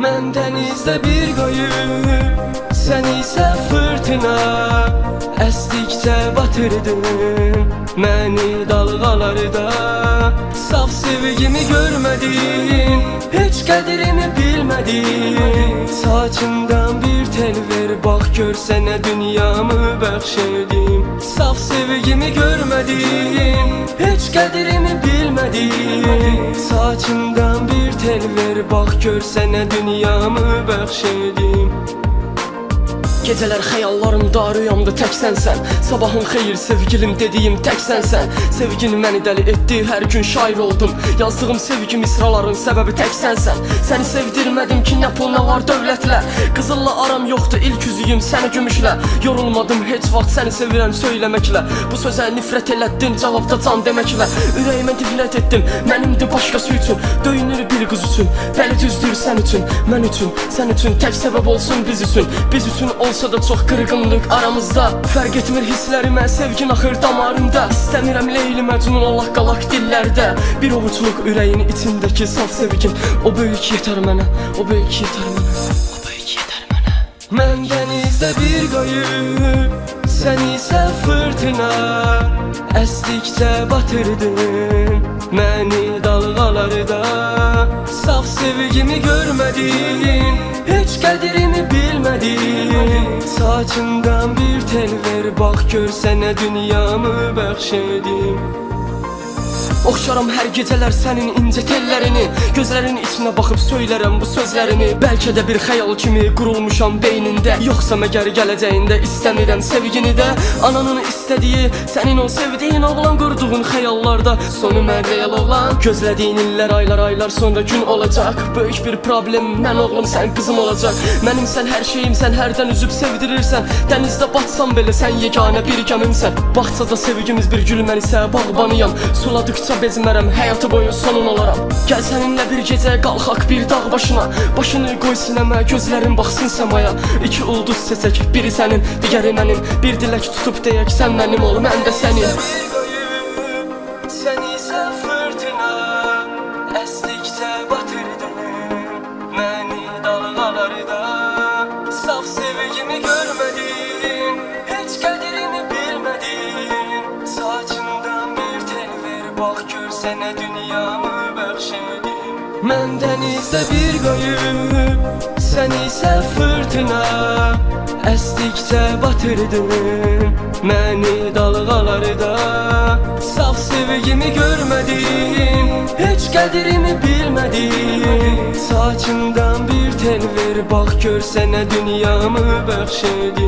Mən dənizdə bir qoyub, sən isə fırtına. Əsdikcə batırdın məni dalğalarda. Saf sevgimi görmədin, heç qədrimi bilmədin. Saçından bir tel ver, bax gör sənə dünyamı bəxş edim. Saf sevgimi görmədin, heç qədrimi bilmədin. Saçından bir tel ver, bax gör sənə dünyamı bəxş edim. Gecələr xəyallarımda rüyamda tək sənsən. Sabahın xeyir sevgilim dediyim tək sənsən. Sevgin məni dəli etdi, hər gün şair oldum. Yazdığım sevgi misraların səbəbi tək sənsən. Səni sevdirmədim ki, nə pul nə var dövlətlə. Qızılla aram yoxdur, ilk üzüyüm səni gümüşlə. Yorulmadım heç vaxt səni sevirəm söyləməklə. Bu sözə nifrət elətdin, cavabda can deməklə. Ürəyimə diflət etdim, mənimdir başqası üçün. Döyünür bir qız üçün, bəli düzdür sən üçün. Mən üçün, sən üçün, tək səbəb olsun biz üçün. Biz üçün olsa da çox qırğınlıq aramızda. Fərq etmir hisslərimə, sevgin axır damarımda. İstəmirəm Leyli Məcnun olaq qalaq dillərdə. Bir ovucluq ürəyin içindəki saf sevgin. O böyük yetər mənə, o böyük yetər mənə, o böyük yetər mənə. Mən dənizdə bir qoyub, sən isə fırtına. Əsdikcə batırdın məni dalğalarda. Saf sevgimi görmədin, heç qədrimi bilmədin. Saçından bir tel ver, bax gör sənə dünyamı bəxş edim. Oxşaram hər gecələr sənin incə tellərini. Gözlərin içinə baxıb söylərəm bu sözlərini. Bəlkə də bir xəyal kimi qurulmuşam beynində. Yoxsa məgər gələcəyində istəmirəm sevgini də. Ananın istədiyi, sənin o sevdiyin oğlan qurduğun xəyallarda sonu mən real oğlan. Gözlədiyin illər, aylar, aylar sonra gün olacaq. Böyük bir problem, mən oğlum sən qızım olacaq. Mənimsən hər şeyim, sən hərdən üzüb sevdirirsən. Dənizdə batsam belə sən yeganə bir gəmimsən. Bağçada sevgimiz bir gül, mən isə bağbanıyam. Suladıqca bezmərəm, həyatı boyu sonun olaram. Gəl səninlə bir gecə qalxaq bir dağ başına. Başını qoy sinəmə, gözlərin baxsın səmaya. İki ulduz seçək, biri sənin, digəri mənim. Bir dilək tutub deyək, sən mənim ol, mən də sənin. Sən isə fırtına, əsdikcə batırdın məni dalğalarda. Saf sevgimi görmədin, heç qədrimi bilmədin. Saçından bir tel ver, bax gör sənə dünyamı bəxş edim. Mən dənizdə bir qoyub, sən isə fırtına. Əsdikcə batırdın məni dalğalarda. Saf sevgimi görmədin, heç qədrimi bilmədin. Saçından bir tel ver, bax gör sənə dünyamı bəxş edim.